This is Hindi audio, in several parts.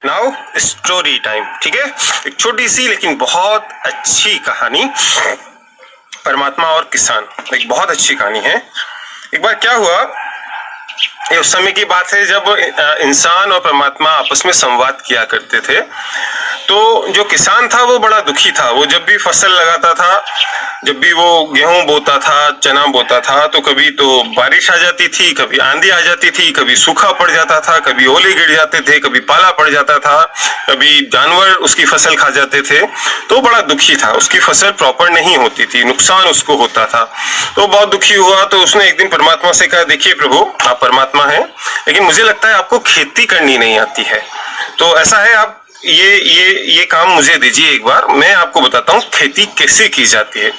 Now story time. ठीक है, एक छोटी सी लेकिन बहुत अच्छी कहानी, परमात्मा और किसान। एक बहुत अच्छी कहानी है। एक बार क्या हुआ, ये उस समय की बात है जब इंसान और परमात्मा आपस में संवाद किया करते थे। तो जो किसान था वो बड़ा दुखी था। वो जब भी फसल लगाता था, जब भी वो गेहूं बोता था, चना बोता था, तो कभी तो बारिश आ जाती थी, कभी आंधी आ जाती थी, कभी सूखा पड़ जाता था, कभी ओले गिर जाते थे, कभी पाला पड़ जाता था, कभी जानवर उसकी फसल खा जाते थे। तो बड़ा दुखी था, उसकी फसल प्रॉपर नहीं होती थी, नुकसान उसको होता था। तो बहुत दुखी हुआ। तो उसने एक दिन परमात्मा से कहा, देखिए प्रभु, आप परमात्मा हैं, लेकिन मुझे लगता है आपको खेती करनी नहीं आती है। तो ऐसा है, आप ये काम मुझे दीजिए एक बार, मैं आपको बताता हूँ खेती कैसे की जाती है।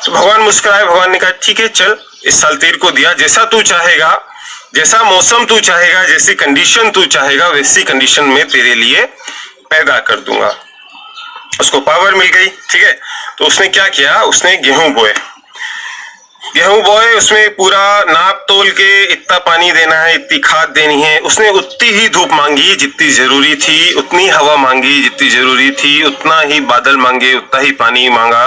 तो भगवान मुस्कुराए। भगवान ने कहा, ठीक है चल, इस साल तेरे को दिया, जैसा तू चाहेगा, जैसा मौसम तू चाहेगा, जैसी कंडीशन तू चाहेगा, वैसी कंडीशन में तेरे लिए पैदा कर दूंगा। उसको पावर मिल गई। ठीक है, तो उसने क्या किया, उसने गेहूं बोए। गेहूं बोए, उसमें पूरा नाप तोल के इतना पानी देना है, इतनी खाद देनी है। उसने उतनी ही धूप मांगी जितनी जरूरी थी, उतनी हवा मांगी जितनी जरूरी थी, उतना ही बादल मांगे, उतना ही पानी मांगा।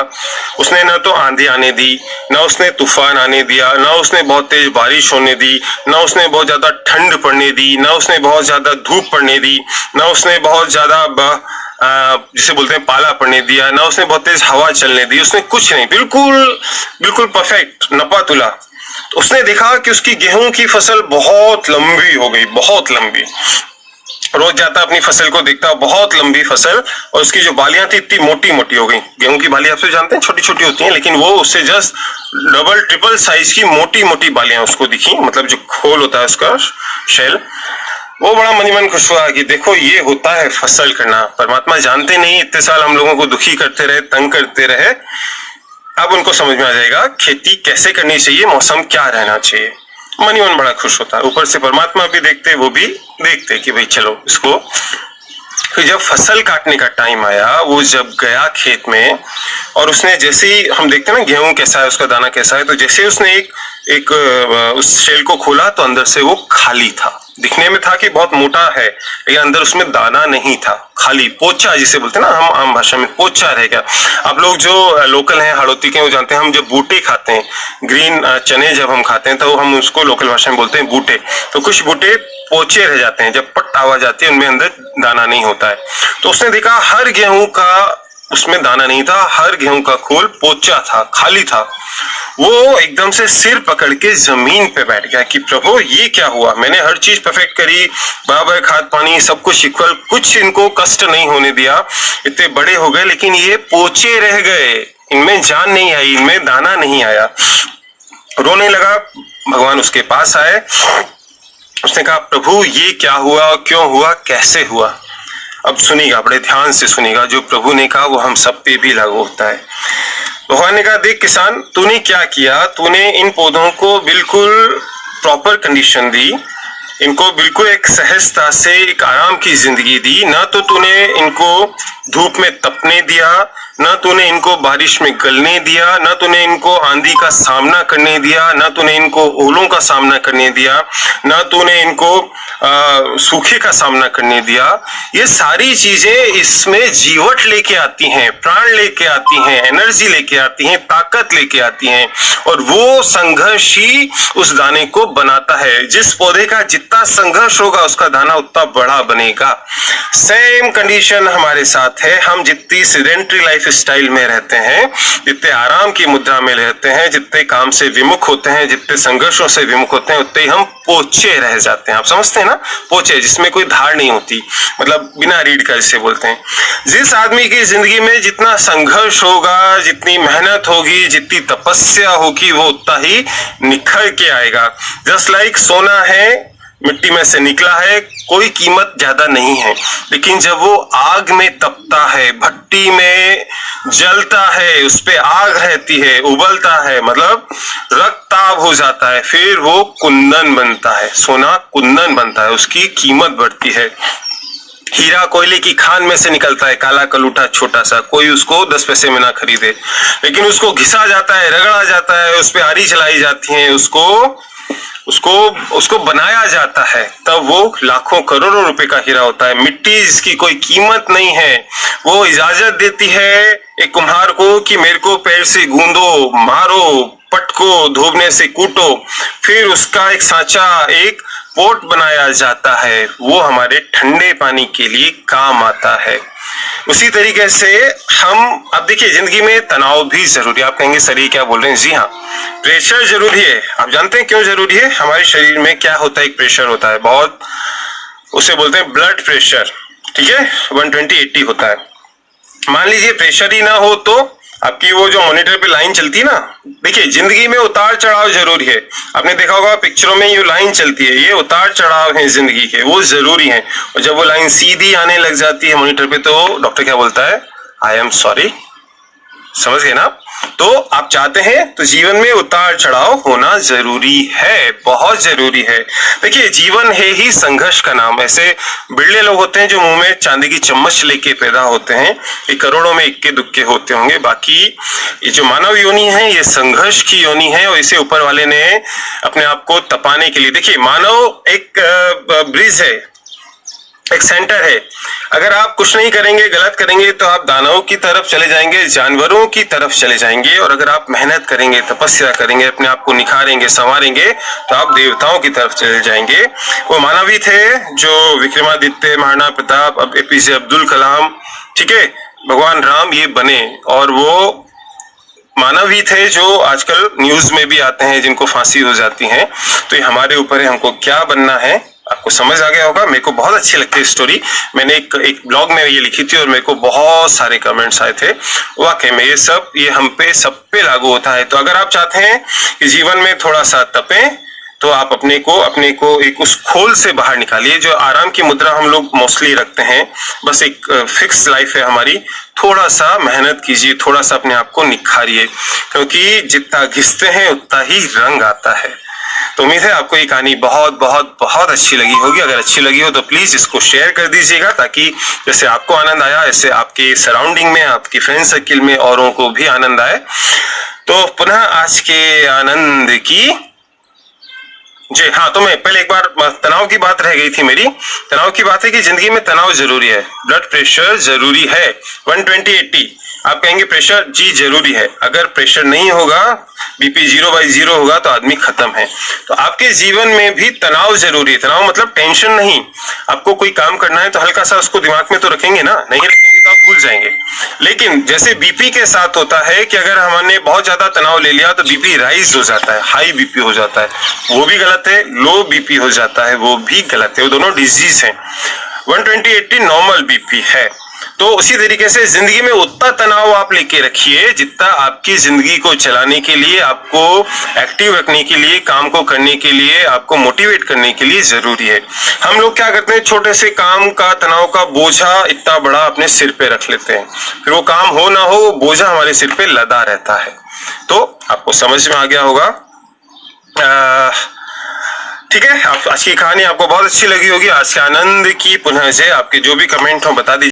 उसने न तो आंधी आने दी, न उसने तूफान आने दिया, न उसने बहुत तेज बारिश होने दी, न उसने बहुत ज्यादा ठंड पड़ने दी, न उसने बहुत ज्यादा धूप पड़ने दी, न उसने बहुत ज्यादा जिसे बोलते हैं पाला पड़ने दिया, ना उसने बहुत तेज हवा चलने दी। उसने कुछ नहीं, बिल्कुल बिल्कुल परफेक्ट नपा तुला। तो उसने देखा कि उसकी गेहूं की फसल बहुत लंबी हो गई, बहुत लंबी। रोज जाता अपनी फसल को देखता, बहुत लंबी फसल, और उसकी जो बालियां थी इतनी मोटी मोटी हो गई। गेहूं की बालियां आप तो जानते हैं छोटी छोटी होती हैं, लेकिन वो उससे जस्ट डबल ट्रिपल साइज की मोटी मोटी बालियां उसको दिखी। मतलब जो खोल होता है उसका शेल, वो बड़ा मन ही मन खुश हुआ कि देखो ये होता है फसल करना। परमात्मा जानते नहीं, इतने साल हम लोगों को दुखी करते रहे, तंग करते रहे, अब उनको समझ में आ जाएगा खेती कैसे करनी चाहिए, मौसम क्या रहना चाहिए। मन ही मन बड़ा खुश होता है। ऊपर से परमात्मा भी देखते, वो भी देखते कि भाई चलो इसको। फिर जब फसल काटने का टाइम आया, वो जब गया खेत में, और उसने जैसे ही, हम देखते हैं ना गेहूं कैसा है, उसका दाना कैसा है, तो जैसे उसने एक उस शेल को खोला तो अंदर से वो खाली था। दिखने में था कि बहुत मोटा है, लेकिन अंदर उसमें दाना नहीं था, खाली पोचा जिसे बोलते हैं ना हम आम भाषा में, पोचा रह गया। आप लोग जो लोकल हैं, हाड़ौती के, वो जानते हैं, हम जब बूटे खाते हैं, ग्रीन चने जब हम खाते हैं, तो हम उसको लोकल भाषा में बोलते हैं बूटे। तो कुछ बूटे पोचे रह जाते हैं, जब पट्ट आवाज आती है, उनमें अंदर दाना नहीं होता है। तो उसने देखा हर गेहूं का उसमें दाना नहीं था, हर गेहूं का खोल पोचा था, खाली था। वो एकदम से सिर पकड़ के जमीन पे बैठ गया कि प्रभु ये क्या हुआ, मैंने हर चीज परफेक्ट करी, बराबर खाद पानी सब कुछ इक्वल, कुछ इनको कष्ट नहीं होने दिया, इतने बड़े हो गए, लेकिन ये पोचे रह गए, इनमें जान नहीं आई, इनमें दाना नहीं आया। रोने लगा। भगवान उसके पास आए। उसने कहा, प्रभु ये क्या हुआ, क्यों हुआ, कैसे हुआ। अब सुनिएगा, बड़े ध्यान से सुनिएगा, जो प्रभु ने कहा वो हम सब पे भी लागू होता है। भगवान ने कहा, देख किसान, तूने क्या किया, तूने इन पौधों को बिल्कुल प्रॉपर कंडीशन दी, इनको बिल्कुल एक सहजता से एक आराम की जिंदगी दी। ना तो तूने इनको धूप में तपने दिया, ना तूने इनको बारिश में गलने दिया, ना तूने इनको आंधी का सामना करने दिया, ना तूने इनको ओलों का सामना करने दिया, ना तूने इनको सूखे का सामना करने दिया। ये सारी चीजें इसमें जीवट लेके आती हैं, प्राण लेके आती हैं, एनर्जी लेके आती हैं, ताकत लेके आती हैं, और वो संघर्ष ही उस दाने को बनाता है। जिस पौधे का जितना संघर्ष होगा उसका दाना उतना बड़ा बनेगा। सेम कंडीशन हमारे साथ है। हम जितनी सेडेंटरी लाइफ स्टाइल में रहते हैं, जितने आराम की मुद्रा में रहते हैं, जितने काम से विमुख होते हैं, जितने संघर्षों से विमुख होते हैं, उतने हम पोचे रह जाते हैं। आप समझते हैं ना, पोचे जिसमें कोई धार नहीं होती, मतलब बिना रीढ़ का जिसे बोलते हैं। जिस आदमी की जिंदगी में जितना संघर्ष होगा, जितनी मेहनत होगी, जितनी तपस्या होगी, वो उतना ही निखर के आएगा। जस्ट लाइक सोना है, मिट्टी में से निकला है, कोई कीमत ज्यादा नहीं है, लेकिन जब वो आग में तपता है, भट्टी में जलता है, उस पे आग रहती है, उबलता है, मतलब रक्ताभ हो जाता है, फिर वो कुंदन बनता है, सोना कुंदन बनता है, उसकी कीमत बढ़ती है। हीरा कोयले की खान में से निकलता है, काला कलूटा छोटा सा, कोई उसको 10 पैसे में ना खरीदे, लेकिन उसको घिसा जाता है, रगड़ा जाता है, उस पे आरी चलाई जाती है, उसको उसको बनाया जाता है, तब वो लाखों करोड़ों रुपए का हीरा होता है। मिट्टी जिसकी कोई कीमत नहीं है, वो इजाजत देती है एक कुम्हार को कि मेरे को पैर से गूंदो, मारो, पटको, धोबने से कूटो, फिर उसका एक सांचा, एक पोट बनाया जाता है, वो हमारे ठंडे पानी के लिए काम आता है। उसी तरीके से हम, अब देखिए जिंदगी में तनाव भी जरूरी है। आप कहेंगे सर ये क्या बोल रहे हैं? जी हाँ, प्रेशर जरूरी है। आप जानते हैं क्यों जरूरी है? हमारे शरीर में क्या होता है, एक प्रेशर होता है बहुत, उसे बोलते हैं ब्लड प्रेशर, ठीक है, 120/80 होता है। मान लीजिए प्रेशर ही ना हो तो आपकी वो जो मॉनिटर पे लाइन चलती है ना, देखिए जिंदगी में उतार चढ़ाव जरूरी है। आपने देखा होगा पिक्चरों में ये लाइन चलती है, ये उतार चढ़ाव है जिंदगी के, वो जरूरी है। और जब वो लाइन सीधी आने लग जाती है मॉनिटर पे तो डॉक्टर क्या बोलता है? I am sorry. समझ गए ना आप? तो आप चाहते हैं तो जीवन में उतार चढ़ाव होना जरूरी है, बहुत जरूरी है। देखिए जीवन है ही संघर्ष का नाम। ऐसे बिरले लोग होते हैं जो मुंह में चांदी की चम्मच लेके पैदा होते हैं, ये करोड़ों में इक्के दुक्के होते होंगे। बाकी ये जो मानव योनि है ये संघर्ष की योनि है, और इसे ऊपर वाले ने अपने आप को तपाने के लिए, देखिए मानव एक ब्रिज है, एक सेंटर है। अगर आप कुछ नहीं करेंगे, गलत करेंगे तो आप दानवों की तरफ चले जाएंगे, जानवरों की तरफ चले जाएंगे। और अगर आप मेहनत करेंगे, तपस्या करेंगे, अपने आप को निखारेंगे, संवारेंगे, तो आप देवताओं की तरफ चले जाएंगे। वो मानव ही थे जो विक्रमादित्य, महाराणा प्रताप, अब एपीजे अब्दुल कलाम, ठीक है, भगवान राम, ये बने। और वो मानव ही थे जो आजकल न्यूज में भी आते हैं, जिनको फांसी हो जाती है। तो ये हमारे ऊपर है, हमको क्या बनना है। आपको समझ आ गया होगा। मेरे को बहुत अच्छी लगती है स्टोरी। मैंने एक ब्लॉग में ये लिखी थी और मेरे को बहुत सारे कमेंट्स आए थे। वाकई में ये हम पे, सब पे लागू होता है। तो अगर आप चाहते हैं कि जीवन में थोड़ा सा तपें, तो आप अपने को एक उस खोल से बाहर निकालिए। जो आराम की मुद्रा हम लोग मोस्टली रखते हैं, बस एक फिक्स लाइफ है हमारी। थोड़ा सा मेहनत कीजिए, थोड़ा सा अपने आप को निखारिए, क्योंकि जितना घिसते हैं उतना ही रंग आता है। तो उम्मीद है आपको ये कहानी बहुत बहुत बहुत अच्छी लगी होगी। अगर अच्छी लगी हो तो प्लीज इसको शेयर कर दीजिएगा, ताकि जैसे आपको आनंद आया, ऐसे आपके सराउंडिंग में, आपके फ्रेंड सर्किल में औरों को भी आनंद आए। तो पुनः आज के आनंद की जी हाँ। तो मैं पहले एक बार, तनाव की बात रह गई थी मेरी। तनाव की बात है कि जिंदगी में तनाव जरूरी है, ब्लड प्रेशर जरूरी है, 120/80। आप कहेंगे प्रेशर, जी जरूरी है। अगर प्रेशर नहीं होगा, बीपी 0/0 होगा तो आदमी खत्म है। तो आपके जीवन में भी तनाव जरूरी है। तनाव मतलब टेंशन नहीं। आपको कोई काम करना है तो हल्का सा उसको दिमाग में तो रखेंगे ना, नहीं रखेंगे तो आप भूल जाएंगे। लेकिन जैसे बीपी के साथ होता है कि अगर हमने बहुत ज्यादा तनाव ले लिया तो बीपी राइज हो जाता है, हाई बीपी हो जाता है, वो भी गलत है। लो बीपी हो जाता है, वो भी गलत है। वो दोनों डिजीज हैं। 120/80 नॉर्मल बीपी है। तो उसी तरीके से जिंदगी में उतना तनाव आप लेके रखिए जितना आपकी जिंदगी को चलाने के लिए, आपको एक्टिव रखने के लिए, काम को करने के लिए, आपको मोटिवेट करने के लिए जरूरी है। हम लोग क्या करते हैं, छोटे से काम का, तनाव का बोझा इतना बड़ा अपने सिर पे रख लेते हैं, फिर वो काम हो ना हो, बोझा हमारे सिर पे लदा रहता है। तो आपको समझ में आ गया होगा। ठीक है, आज की कहानी आपको बहुत अच्छी लगी होगी। आज के आनंद की पुनः से आपके जो भी कमेंट हो बता दीजिए।